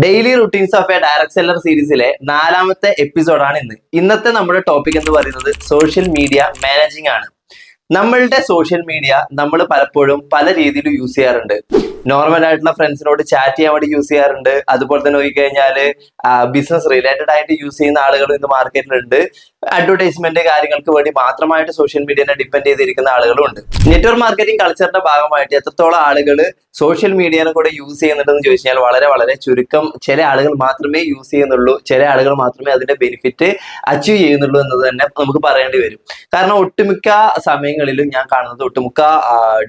Daily routines of A direct seller സീരീസിലെ 4ാമത്തെ എപ്പിസോഡാണ് ഇന്നത്തെ നമ്മുടെ ടോപ്പിക് എന്ന് പറയുന്നത് സോഷ്യൽ മീഡിയ മാനേജിംഗ് ആണ്. നമ്മളുടെ സോഷ്യൽ മീഡിയ നമ്മൾ പലപ്പോഴും പല രീതിയിൽ യൂസ് ചെയ്യാറുണ്ട്. നോർമൽ ആയിട്ടുള്ള ഫ്രണ്ട്സിനോട് ചാറ്റ് ചെയ്യാൻ വേണ്ടി യൂസ് ചെയ്യാറുണ്ട്. അതുപോലെ തന്നെ നോക്കിക്കഴിഞ്ഞാൽ ബിസിനസ് റിലേറ്റഡ് ആയിട്ട് യൂസ് ചെയ്യുന്ന ആളുകൾ ഇന്ന് മാർക്കറ്റിലുണ്ട്. അഡ്വർടൈസ്മെന്റ് കാര്യങ്ങൾക്ക് വേണ്ടി മാത്രമായിട്ട് സോഷ്യൽ മീഡിയനെ ഡിപ്പെൻഡ് ചെയ്തിരിക്കുന്ന ആളുകളും ഉണ്ട്. നെറ്റ്വർക്ക് മാർക്കറ്റിംഗ് കൾച്ചറിന്റെ ഭാഗമായിട്ട് എത്രത്തോളം ആളുകൾ സോഷ്യൽ മീഡിയനെ കൂടെ യൂസ് ചെയ്യുന്നുണ്ടെന്ന് ചോദിച്ചു കഴിഞ്ഞാൽ വളരെ വളരെ ചുരുക്കം. ചില ആളുകൾ മാത്രമേ യൂസ് ചെയ്യുന്നുള്ളൂ, ചില ആളുകൾ മാത്രമേ അതിന്റെ ബെനിഫിറ്റ് അച്ചീവ് ചെയ്യുന്നുള്ളൂ എന്നത് തന്നെ നമുക്ക് പറയേണ്ടി വരും. കാരണം ഒട്ടുമിക്ക സമയങ്ങളിലും ഞാൻ കാണുന്നത്, ഒട്ടുമിക്ക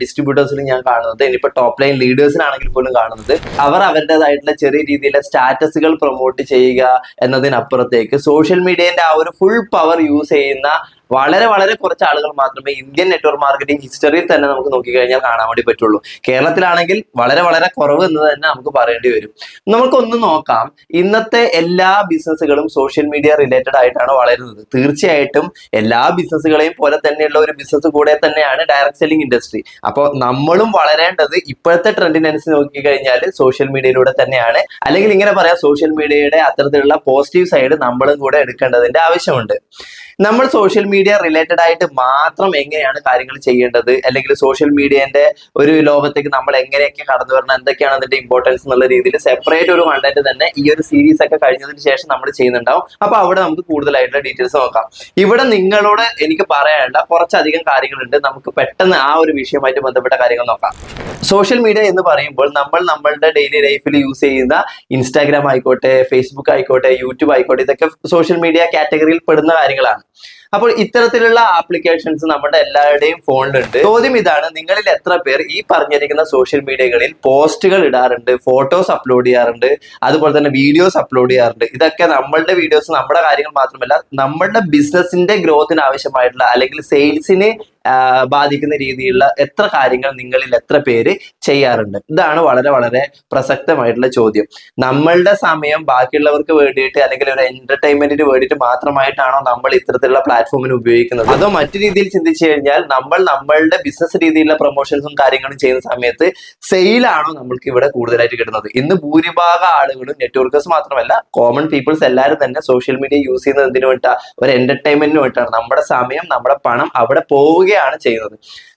ഡിസ്ട്രിബ്യൂട്ടേഴ്സിലും ഞാൻ കാണുന്നത്, ഇനിയിപ്പോ ടോപ്പ് ലൈൻ ലീഡേഴ്സിനാണെങ്കിൽ പോലും കാണുന്നത്, അവർ അവരുടേതായിട്ടുള്ള ചെറിയ രീതിയിലെ സ്റ്റാറ്റസുകൾ പ്രൊമോട്ട് ചെയ്യുക എന്നതിനപ്പുറത്തേക്ക് സോഷ്യൽ മീഡിയന്റെ ആ ഒരു ഫുൾ പവർ യൂസ് ചെയ്യുന്ന വളരെ വളരെ കുറച്ച് ആളുകൾ മാത്രമേ ഇന്ത്യൻ നെറ്റ്വർക്ക് മാർക്കറ്റിംഗ് ഹിസ്റ്ററിയിൽ തന്നെ നമുക്ക് നോക്കിക്കഴിഞ്ഞാൽ കാണാൻ വേണ്ടി പറ്റുള്ളൂ. കേരളത്തിലാണെങ്കിൽ വളരെ വളരെ കുറവ് എന്ന് തന്നെ നമുക്ക് പറയേണ്ടി വരും. നമുക്കൊന്ന് നോക്കാം, ഇന്നത്തെ എല്ലാ ബിസിനസ്സുകളും സോഷ്യൽ മീഡിയ റിലേറ്റഡ് ആയിട്ടാണ് വളരുന്നത്. തീർച്ചയായിട്ടും എല്ലാ ബിസിനസ്സുകളെയും പോലെ തന്നെയുള്ള ഒരു ബിസിനസ് കൂടെ തന്നെയാണ് ഡയറക്ട് സെല്ലിംഗ് ഇൻഡസ്ട്രി. അപ്പോൾ നമ്മളും വളരേണ്ടത് ഇപ്പോഴത്തെ ട്രെൻഡിനനുസരിച്ച് നോക്കിക്കഴിഞ്ഞാൽ സോഷ്യൽ മീഡിയയിലൂടെ തന്നെയാണ്. അല്ലെങ്കിൽ ഇങ്ങനെ പറയാം, സോഷ്യൽ മീഡിയയുടെ അത്തരത്തിലുള്ള പോസിറ്റീവ് സൈഡ് നമ്മളും കൂടെ എടുക്കേണ്ടതിന്റെ ആവശ്യമുണ്ട്. നമ്മൾ സോഷ്യൽ മീഡിയ റിലേറ്റഡ് ആയിട്ട് മാത്രം എങ്ങനെയാണ് കാര്യങ്ങൾ ചെയ്യേണ്ടത്, അല്ലെങ്കിൽ സോഷ്യൽ മീഡിയന്റെ ഒരു ലോകത്തേക്ക് നമ്മൾ എങ്ങനെയൊക്കെ കടന്നു വരണം, എന്തൊക്കെയാണ് അതിന്റെ ഇമ്പോർട്ടൻസ് എന്നുള്ള രീതിയിൽ സെപ്പറേറ്റ് ഒരു കണ്ടന്റ് തന്നെ ഈ ഒരു സീരീസ് ഒക്കെ കഴിഞ്ഞതിന് ശേഷം നമ്മൾ ചെയ്യുന്നുണ്ടാവും. അപ്പൊ അവിടെ നമുക്ക് കൂടുതലായിട്ടുള്ള ഡീറ്റെയിൽസ് നോക്കാം. ഇവിടെ നിങ്ങളോട് എനിക്ക് പറയാനുള്ള കുറച്ചധികം കാര്യങ്ങളുണ്ട്. നമുക്ക് പെട്ടെന്ന് ആ ഒരു വിഷയമായിട്ട് ബന്ധപ്പെട്ട കാര്യങ്ങൾ നോക്കാം. സോഷ്യൽ മീഡിയ എന്ന് പറയുമ്പോൾ നമ്മൾ നമ്മളുടെ ഡെയിലി ലൈഫിൽ യൂസ് ചെയ്യുന്ന ഇൻസ്റ്റാഗ്രാം ആയിക്കോട്ടെ, ഫേസ്ബുക്ക് ആയിക്കോട്ടെ, യൂട്യൂബ് ആയിക്കോട്ടെ, ഇതൊക്കെ സോഷ്യൽ മീഡിയ കാറ്റഗറിയിൽ പെടുന്ന കാര്യങ്ങളാണ്. അപ്പോൾ ഇത്തരത്തിലുള്ള ആപ്ലിക്കേഷൻസ് നമ്മുടെ എല്ലാവരുടെയും ഫോണിലുണ്ട്. ചോദ്യം ഇതാണ്, നിങ്ങളിൽ എത്ര പേർ ഈ പറഞ്ഞിരിക്കുന്ന സോഷ്യൽ മീഡിയകളിൽ പോസ്റ്റുകൾ ഇടാറുണ്ട്, ഫോട്ടോസ് അപ്ലോഡ് ചെയ്യാറുണ്ട്, അതുപോലെ തന്നെ വീഡിയോസ് അപ്ലോഡ് ചെയ്യാറുണ്ട്? ഇതൊക്കെ നമ്മളുടെ വീഡിയോസ്, നമ്മുടെ കാര്യങ്ങൾ മാത്രമല്ല, നമ്മളുടെ ബിസിനസിന്റെ ഗ്രോത്തിന് ആവശ്യമായിട്ടുള്ള അല്ലെങ്കിൽ സെയിൽസിന് ബാധിക്കുന്ന രീതിയിലുള്ള എത്ര കാര്യങ്ങൾ നിങ്ങളിൽ എത്ര പേര് ചെയ്യാറുണ്ട്? ഇതാണ് വളരെ വളരെ പ്രസക്തമായിട്ടുള്ള ചോദ്യം. നമ്മളുടെ സമയം ബാക്കിയുള്ളവർക്ക് വേണ്ടിയിട്ട് അല്ലെങ്കിൽ ഒരു എന്റർടൈൻമെന്റിന് വേണ്ടിയിട്ട് മാത്രമായിട്ടാണോ നമ്മൾ ഇത്തരത്തിലുള്ള പ്ലാറ്റ്ഫോമിന് ഉപയോഗിക്കുന്നത്? അതോ മറ്റു രീതിയിൽ ചിന്തിച്ചു കഴിഞ്ഞാൽ നമ്മളുടെ ബിസിനസ് രീതിയിലുള്ള പ്രൊമോഷൻസും കാര്യങ്ങളും ചെയ്യുന്ന സമയത്ത് സെയിലാണോ നമ്മൾക്ക് ഇവിടെ കൂടുതലായിട്ട് കിട്ടുന്നത്? ഇന്ന് ഭൂരിഭാഗം ആളുകളും, നെറ്റ്വർക്കേഴ്സ് മാത്രമല്ല കോമൺ പീപ്പിൾസ് എല്ലാവരും തന്നെ സോഷ്യൽ മീഡിയ യൂസ് ചെയ്യുന്നത് എന്തിനു വേണ്ടിയിട്ടാണ്? ഒരു എന്റർടൈൻമെന്റിന് വേണ്ടിയിട്ടാണ്. നമ്മുടെ സമയം, നമ്മുടെ പണം അവിടെ പോവുകയാണ് ചെയ്യുന്നത്.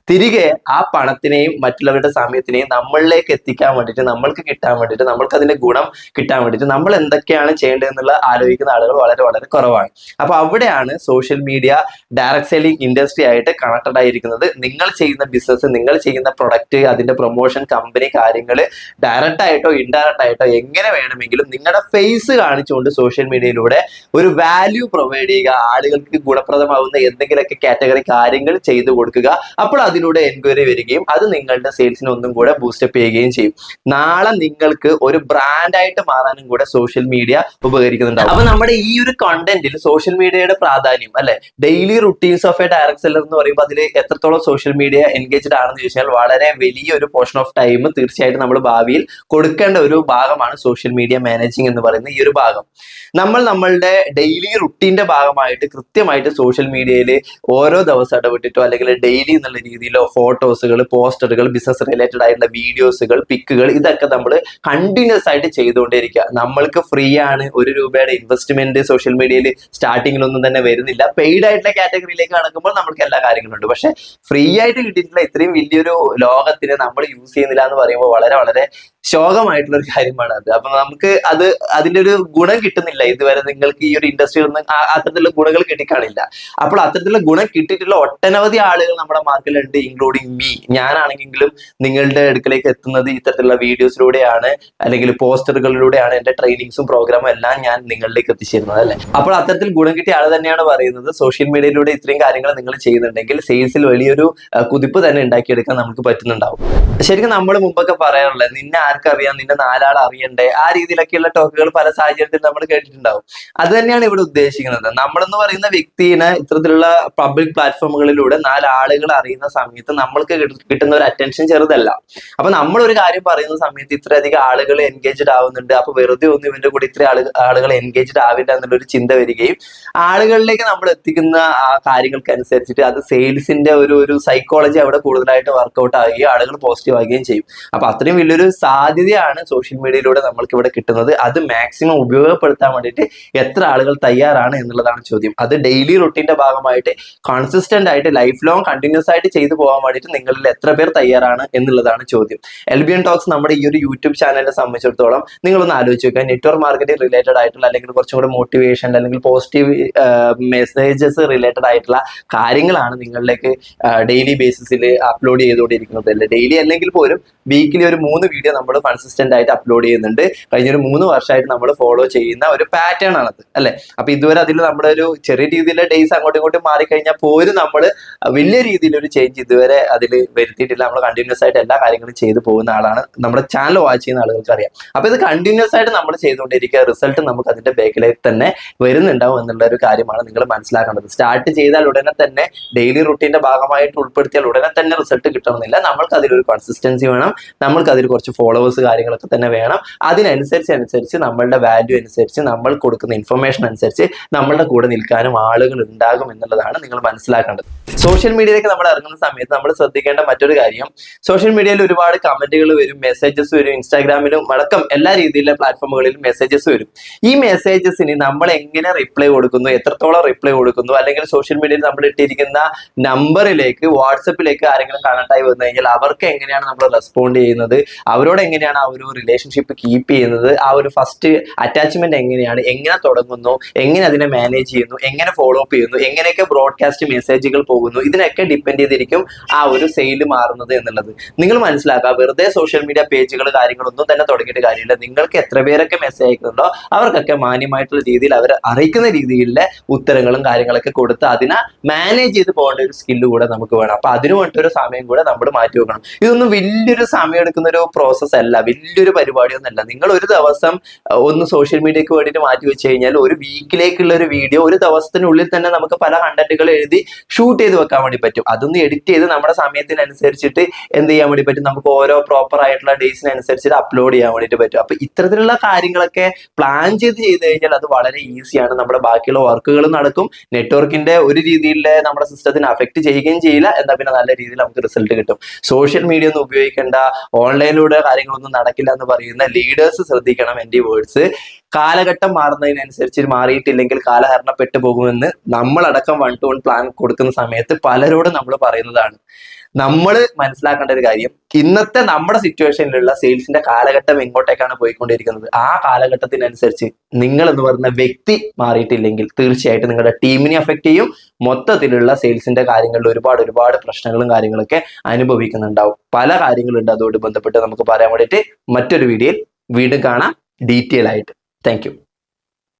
തിരികെ ആ പണത്തിനെയും മറ്റുള്ളവരുടെ സമയത്തിനെയും നമ്മളിലേക്ക് എത്തിക്കാൻ വേണ്ടിയിട്ട്, നമ്മൾക്ക് കിട്ടാൻ വേണ്ടിയിട്ട്, നമ്മൾക്ക് അതിന്റെ ഗുണം കിട്ടാൻ വേണ്ടിയിട്ട് നമ്മൾ എന്തൊക്കെയാണ് ചെയ്യേണ്ടതെന്നുള്ള ആലോചിക്കുന്ന ആളുകൾ വളരെ വളരെ കുറവാണ്. അപ്പൊ അവിടെയാണ് social media direct selling industry ആയിട്ട് കണക്റ്റഡ് ആയിരിക്കുന്നത്. നിങ്ങൾ ചെയ്യുന്ന ബിസിനസ്, നിങ്ങൾ ചെയ്യുന്ന പ്രൊഡക്റ്റ്, അതിന്റെ പ്രൊമോഷൻ, കമ്പനി കാര്യങ്ങൾ ഡയറക്റ്റ് ആയിട്ടോ ഇൻഡയറക്റ്റ് ആയിട്ടോ എങ്ങനെ വേണമെങ്കിലും നിങ്ങളുടെ ഫേസ് കാണിച്ചുകൊണ്ട് സോഷ്യൽ മീഡിയയിലൂടെ ഒരു വാല്യൂ പ്രൊവൈഡ് ചെയ്യുക, ആളുകൾക്ക് ഗുണപ്രദമാവുന്ന എന്തെങ്കിലുമൊക്കെ കാറ്റഗറി കാര്യങ്ങൾ ചെയ്തു കൊടുക്കുക. അപ്പോൾ അതിലൂടെ എൻക്വയറി വരികയും അത് നിങ്ങളുടെ സെയിൽസിനെ ഒന്നും കൂടെ ബൂസ്റ്റപ്പ് ചെയ്യുകയും ചെയ്യും. നാളെ നിങ്ങൾക്ക് ഒരു ബ്രാൻഡായിട്ട് മാറാനും കൂടെ സോഷ്യൽ മീഡിയ ഉപകരിക്കുന്നുണ്ടാവും. അപ്പൊ നമ്മുടെ ഈ ഒരു കണ്ടന്റിൽ സോഷ്യൽ മീഡിയയുടെ പ്രാധാന്യം, അല്ലെ, daily routines of A direct seller എന്ന് പറയുമ്പോൾ അതിൽ എത്രത്തോളം സോഷ്യൽ മീഡിയ എൻഗേജ്ഡ് ആണെന്ന് ചോദിച്ചാൽ വളരെ വലിയൊരു പോർഷൻ ഓഫ് ടൈം തീർച്ചയായിട്ടും നമ്മൾ ഭാവിയിൽ കൊടുക്കേണ്ട ഒരു ഭാഗമാണ് സോഷ്യൽ മീഡിയ മാനേജിങ് എന്ന് പറയുന്ന ഈ ഒരു ഭാഗം. നമ്മളുടെ ഡെയിലി റുട്ടീന്റെ ഭാഗമായിട്ട് കൃത്യമായിട്ട് സോഷ്യൽ മീഡിയയിൽ ഓരോ ദിവസം ഇടപെട്ടിട്ടോ അല്ലെങ്കിൽ ഡെയിലി എന്നുള്ള രീതിയിലോ ഫോട്ടോസുകൾ, പോസ്റ്ററുകൾ, ബിസിനസ് റിലേറ്റഡ് ആയിട്ടുള്ള വീഡിയോസുകൾ, പിക്കുകൾ, ഇതൊക്കെ നമ്മൾ കണ്ടിന്യൂസ് ആയിട്ട് ചെയ്തുകൊണ്ടേയിരിക്കുക. നമ്മൾക്ക് ഫ്രീ ആണ്. 1 രൂപയുടെ ഇൻവെസ്റ്റ്മെന്റ് സോഷ്യൽ മീഡിയയിൽ സ്റ്റാർട്ടിങ്ങിലൊന്നും തന്നെ വരുന്നില്ല. പെയ്ഡ് ആയിട്ടുള്ള കാറ്റഗറിയിലേക്ക് കടക്കുമ്പോൾ നമ്മൾക്ക് എല്ലാ കാര്യങ്ങളും ഉണ്ട്. പക്ഷെ ഫ്രീ ആയിട്ട് കിട്ടിയിട്ടുള്ള ഇത്രയും വലിയൊരു ലോകത്തിനെ നമ്മൾ യൂസ് ചെയ്യുന്നില്ല എന്ന് പറയുമ്പോൾ വളരെ വളരെ ശോകമായിട്ടുള്ള ഒരു കാര്യമാണ് അത്. അപ്പൊ നമുക്ക് അതിന്റെ ഒരു ഗുണം കിട്ടുന്നില്ല. ഇതുവരെ നിങ്ങൾക്ക് ഈ ഒരു ഇൻഡസ്ട്രിയിൽ നിന്ന് അത്തരത്തിലുള്ള ഗുണങ്ങൾ കിട്ടിക്കാണില്ല. അപ്പോൾ അത്തരത്തിലുള്ള ഗുണം കിട്ടിയിട്ടുള്ള ഒട്ടനവധി ആളുകൾ നമ്മുടെ മാർക്കറ്റിലുണ്ട്, ഇൻക്ലൂഡിങ് മീ. ഞാനാണെങ്കിലും നിങ്ങളുടെ അടുക്കലേക്ക് എത്തുന്നത് ഇത്തരത്തിലുള്ള വീഡിയോസിലൂടെയാണ്, അല്ലെങ്കിൽ പോസ്റ്ററുകളിലൂടെയാണ്. എന്റെ ട്രെയിനിങ്സും പ്രോഗ്രാമും എല്ലാം ഞാൻ നിങ്ങളിലേക്ക് എത്തിച്ചിരുന്നത്, അല്ലെ. അപ്പോൾ അത്തരത്തിൽ ഗുണം കിട്ടിയ ആൾ തന്നെയാണ് പറയുന്നത്, സോഷ്യൽ മീഡിയയിലൂടെ ഇത്രയും കാര്യങ്ങൾ നിങ്ങൾ ചെയ്യുന്നുണ്ടെങ്കിൽ സെയിൽസിൽ വലിയൊരു കുതിപ്പ് തന്നെ ഉണ്ടാക്കിയെടുക്കാൻ നമുക്ക് പറ്റുന്നുണ്ടാവും. ശരിക്കും നമ്മൾ മുമ്പൊക്കെ പറയാറുള്ളത്, നിന്നെ ആർക്കറിയാം, നിന്നെ 4 ആൾ അറിയണ്ടേ, ആ രീതിയിലൊക്കെയുള്ള ടോക്കുകൾ പല സാഹചര്യത്തിൽ നമ്മൾ കേട്ടിട്ടുണ്ടാവും. അത് തന്നെയാണ് ഇവിടെ ഉദ്ദേശിക്കുന്നത്. നമ്മളെന്ന് പറയുന്ന വ്യക്തിനെ ഇത്തരത്തിലുള്ള പബ്ലിക് പ്ലാറ്റ്ഫോമുകളിലൂടെ 4 ആളുകൾ അറിയുന്ന സമയത്ത് നമ്മൾക്ക് കിട്ടുന്ന ഒരു അറ്റൻഷൻ ചെറുതല്ല. അപ്പൊ നമ്മൾ ഒരു കാര്യം പറയുന്ന സമയത്ത് ഇത്രയധികം ആളുകൾ എൻഗേജ്ഡ് ആവുന്നുണ്ട്, അപ്പൊ വെറുതെ ഒന്നും ഇവന്റെ കൂടെ ഇത്ര ആളുകൾ എൻഗേജ്ഡ് ആവില്ല എന്നുള്ളൊരു ചിന്ത വരികയും ആളുകളിലേക്ക് നമ്മൾ എത്തിക്കുന്ന ആ കാര്യങ്ങൾക്ക് അനുസരിച്ചിട്ട് അത് സെയിൽസിന്റെ ഒരു സൈക്കോളജി അവിടെ കൂടുതലായിട്ട് വർക്ക്ഔട്ട് ആവുകയും ആളുകൾ പോസിറ്റീവ് ആവുകയും ചെയ്യും. അപ്പൊ അത്രയും വലിയൊരു സാധ്യതയാണ് സോഷ്യൽ മീഡിയയിലൂടെ നമ്മൾക്ക് ഇവിടെ കിട്ടുന്നത്. അത് മാക്സിമം ഉപയോഗപ്പെടുത്താൻ വേണ്ടിയിട്ട് എത്ര ആളുകൾ തയ്യാറാണ് എന്നുള്ളതാണ് ചോദ്യം. അത് ഡെയിലി റൊട്ടീന്റെ ഭാഗമായിട്ട് കൺസിസ്റ്റന്റ് ആയിട്ട് ലൈഫ് ലോങ് കണ്ടിന്യൂസ് ആയിട്ട് ചെയ്തു പോകാൻ വേണ്ടിയിട്ട് നിങ്ങളിൽ എത്ര പേർ തയ്യാറാണ് എന്നുള്ളതാണ് ചോദ്യം. എൽബിയൻ ടോക്സ് നമ്മുടെ ഈ ഒരു യൂട്യൂബ് ചാനലിനെ സംബന്ധിച്ചിടത്തോളം നിങ്ങളൊന്ന് ആലോചിച്ച് നോക്കുക. നെറ്റ്വർക്ക് മാർക്കറ്റിംഗ് റിലേറ്റഡ് ആയിട്ടുള്ള അല്ലെങ്കിൽ കുറച്ചും കൂടെ മോട്ടിവേഷൻ അല്ലെങ്കിൽ പോസിറ്റീവ് മെസ്സേജസ് റിലേറ്റഡ് ആയിട്ടുള്ള കാര്യങ്ങളാണ് നിങ്ങളിലേക്ക് ഡെയിലി ബേസിസിൽ അപ്ലോഡ് ചെയ്തുകൊണ്ടിരിക്കുന്നത്. അല്ലെ ഡെയിലി അല്ലെങ്കിൽ പോലും വീക്കിലി ഒരു 3 വീഡിയോ നമ്മൾ കൺസിസ്റ്റന്റ് ആയിട്ട് അപ്ലോഡ് ചെയ്യുന്നുണ്ട്. കഴിഞ്ഞൊരു 3 വർഷമായിട്ട് നമ്മൾ ഫോളോ ചെയ്യുന്ന ഒരു പാറ്റേൺ ആണത് അല്ലെ. അപ്പൊ ഇതുവരെ അതിൽ നമ്മുടെ ഒരു ചെറിയ രീതിയിലുള്ള ഡേയ്സ് അങ്ങോട്ടും ഇങ്ങോട്ടും മാറിക്കഴിഞ്ഞാൽ പോലും നമ്മൾ വലിയ രീതിയിലൊരു ചേഞ്ച് ഇതുവരെ അതിൽ വരുത്തിയിട്ടില്ല. നമ്മൾ കണ്ടിന്യൂസ് ആയിട്ട് എല്ലാ കാര്യങ്ങളും ചെയ്തു പോകുന്ന ആളാണ്. നമ്മുടെ ചാനൽ വാച്ച് ചെയ്യുന്ന ആളുകൾക്ക് അറിയാം. അപ്പൊ ഇത് കണ്ടിന്യൂസ് ആയിട്ട് നമ്മൾ ചെയ്തുകൊണ്ടിരിക്കുക, റിസൾട്ട് നമുക്ക് അതിന്റെ ബാക്കിലേക്ക് തന്നെ വരുന്നുണ്ടാവും എന്നുള്ള ഒരു കാര്യമാണ് നിങ്ങൾ മനസ്സിലാക്കേണ്ടത്. സ്റ്റാർട്ട് ചെയ്താൽ ഉടനെ തന്നെ ഡെയിലി റുട്ടീന്റെ ഭാഗമായിട്ട് ഉൾപ്പെടുത്തിയാൽ ഉടനെ തന്നെ റിസൾട്ട് കിട്ടണമെന്നില്ല. നമ്മൾക്ക് അതിലൊരു കൺസിസ്റ്റൻസി വേണം, നമ്മൾക്ക് അതിൽ കുറച്ച് ഫോളോവേഴ്സ് കാര്യങ്ങളൊക്കെ തന്നെ വേണം. അതിനനുസരിച്ച് നമ്മളുടെ വാല്യൂ അനുസരിച്ച് നമ്മൾ കൊടുക്കുന്ന ഇൻഫർമേഷൻ അനുസരിച്ച് നമ്മളുടെ കൂടെ നിൽക്കാനും ആളുകൾ ഉണ്ടാകും എന്നുള്ളതാണ് നിങ്ങൾ മനസ്സിലാക്കേണ്ടത്. സോഷ്യൽ മീഡിയയിലേക്ക് നമ്മൾ ഇറങ്ങുന്ന സമയത്ത് നമ്മൾ ശ്രദ്ധിക്കേണ്ട മറ്റൊരു കാര്യം, സോഷ്യൽ മീഡിയയിൽ ഒരുപാട് കമന്റുകൾ വരും, മെസ്സേജസ് വരും, ഇൻസ്റ്റാഗ്രാമിലും അടക്കം എല്ലാ രീതിയിലുള്ള പ്ലാറ്റ്ഫോമുകളിലും മെസ്സേജസ് വരും. ഈ മെസ്സേജസിന് നമ്മൾ എങ്ങനെ റിപ്ലൈ കൊടുക്കുന്നു, എത്രത്തോളം റിപ്ലൈ കൊടുക്കുന്നു, അല്ലെങ്കിൽ സോഷ്യൽ മീഡിയയിൽ നമ്മൾ ഇട്ടിരിക്കുന്ന നമ്പറിലേക്ക് വാട്സപ്പിലേക്ക് ആരെങ്കിലും കണക്ട് ആയി വന്നു കഴിഞ്ഞാൽ അവർക്ക് എങ്ങനെയാണ് നമ്മൾ റെസ്പോണ്ട് ചെയ്യുന്നത്, അവരോട് എങ്ങനെയാണ് ആ ഒരു റിലേഷൻഷിപ്പ് കീപ്പ് ചെയ്യുന്നത്, ആ ഒരു ഫസ്റ്റ് അറ്റാച്ച്മെന്റ് എങ്ങനെയാണ്, എങ്ങനെ തുടങ്ങുന്നു, എങ്ങനെ അതിനെ മാനേജ് ചെയ്യുന്നു, എങ്ങനെ ഫോളോ അപ്പ് ചെയ്യുന്നു, എങ്ങനെയൊക്കെ ബ്രോഡ്കാസ്റ്റ് മെസ്സേജുകൾ പോകുന്നു, ഇതിനൊക്കെ ഡിപ്പെൻഡ് ചെയ്തിരിക്കും ആ ഒരു സെയിൽ മാറുന്നത് എന്നുള്ളത്. നിങ്ങൾ മനസ്സിലാക്കുക, വെറുതെ സോഷ്യൽ മീഡിയ പേജുകൾ കാര്യങ്ങളൊന്നും തന്നെ തുടങ്ങിയിട്ട് കാര്യമില്ല. നിങ്ങൾക്ക് എത്ര പേരൊക്കെ മെസ്സേജ് അയക്കുന്നുണ്ടോ അവർക്കൊക്കെ മാന്യമായിട്ടുള്ള രീതിയിൽ അവർ അറിയിക്കുന്ന രീതിയിലുള്ള ഉത്തരങ്ങളും കാര്യങ്ങളൊക്കെ കൊടുത്ത് അതിനെ മാനേജ് ചെയ്ത് പോകേണ്ട ഒരു സ്കില്ല് കൂടെ നമുക്ക് വേണം. അപ്പൊ അതിനു വേണ്ടിയൊരു സമയം കൂടെ നമ്മൾ മാറ്റി വെക്കണം. ഇതൊന്നും വലിയൊരു സമയം എടുക്കുന്ന ഒരു പ്രോസസ് അല്ല, വലിയൊരു പരിപാടിയൊന്നുമല്ല. നിങ്ങൾ ഒരു ദിവസം ഒന്ന് സോഷ്യൽ മീഡിയക്ക് വേണ്ടിയിട്ട് മാറ്റി വെച്ച് കഴിഞ്ഞാൽ ഒരു വീക്കിലേക്കുള്ള ഒരു വീഡിയോ ഒരു ദിവസത്തിനുള്ളിൽ തന്നെ നമുക്ക് പല കണ്ടന്റുകൾ എഴുതി ഷൂട്ട് ചെയ്ത് വെക്കാൻ വേണ്ടി പറ്റും. അതൊന്ന് എഡിറ്റ് ചെയ്ത് നമ്മുടെ സമയത്തിനനുസരിച്ചിട്ട് എന്ത് ചെയ്യാൻ വേണ്ടി പറ്റും, നമുക്ക് ഓരോ പ്രോപ്പർ ആയിട്ടുള്ള ഡേയ്സിനനുസരിച്ചിട്ട് അപ്ലോഡ് ചെയ്യാൻ വേണ്ടിയിട്ട് പറ്റും. അപ്പൊ ഇത്തരത്തിലുള്ള കാര്യങ്ങളൊക്കെ പ്ലാൻ ചെയ്ത് കഴിഞ്ഞാൽ അത് വളരെ ഈസിയാണ്. നമ്മുടെ ബാക്കിയുള്ള വർക്കുകൾ നടക്കും, നെറ്റ്വർക്കിന്റെ ഒരു രീതിയിൽ നമ്മുടെ സിസ്റ്റത്തിനെ അഫക്ട് ചെയ്യുകയും ചെയ്യില്ല, എന്നാൽ പിന്നെ നല്ല രീതിയിൽ നമുക്ക് റിസൾട്ട് കിട്ടും. സോഷ്യൽ മീഡിയ ഒന്നും ഉപയോഗിക്കേണ്ട, ഓൺലൈനിലൂടെ കാര്യങ്ങളൊന്നും നടക്കില്ല എന്ന് പറയുന്ന ലീഡേഴ്സ് ശ്രദ്ധിക്കണം. എൻ്റെ വേർഡ്സ് കാലഘട്ടം മാറുന്നതിനനുസരിച്ച് മാറിയിട്ടില്ലെങ്കിൽ കാലഹരണപ്പെട്ടു പോകുമെന്ന് നമ്മളടക്കം 1 to 1 പ്ലാൻ കൊടുക്കുന്ന സമയത്ത് പലരോടും നമ്മൾ പറയുന്നതാണ്. നമ്മൾ മനസ്സിലാക്കേണ്ട ഒരു കാര്യം, ഇന്നത്തെ നമ്മുടെ സിറ്റുവേഷനിലുള്ള സെയിൽസിന്റെ കാലഘട്ടം എങ്ങോട്ടേക്കാണ് പോയിക്കൊണ്ടിരിക്കുന്നത്. ആ കാലഘട്ടത്തിനനുസരിച്ച് നിങ്ങൾ എന്ന് പറയുന്ന വ്യക്തി മാറിയിട്ടില്ലെങ്കിൽ തീർച്ചയായിട്ടും നിങ്ങളുടെ ടീമിനെ അഫക്ട് ചെയ്യും. മൊത്തത്തിലുള്ള സെയിൽസിന്റെ കാര്യങ്ങളിൽ ഒരുപാട് പ്രശ്നങ്ങളും കാര്യങ്ങളൊക്കെ അനുഭവിക്കുന്നുണ്ടാവും. പല കാര്യങ്ങളുണ്ട് അതോട് ബന്ധപ്പെട്ട് നമുക്ക് പറയാൻ വേണ്ടിയിട്ട്. മറ്റൊരു വീഡിയോയിൽ വീണ്ടും കാണാം ഡീറ്റെയിൽ ആയിട്ട്. Thank you.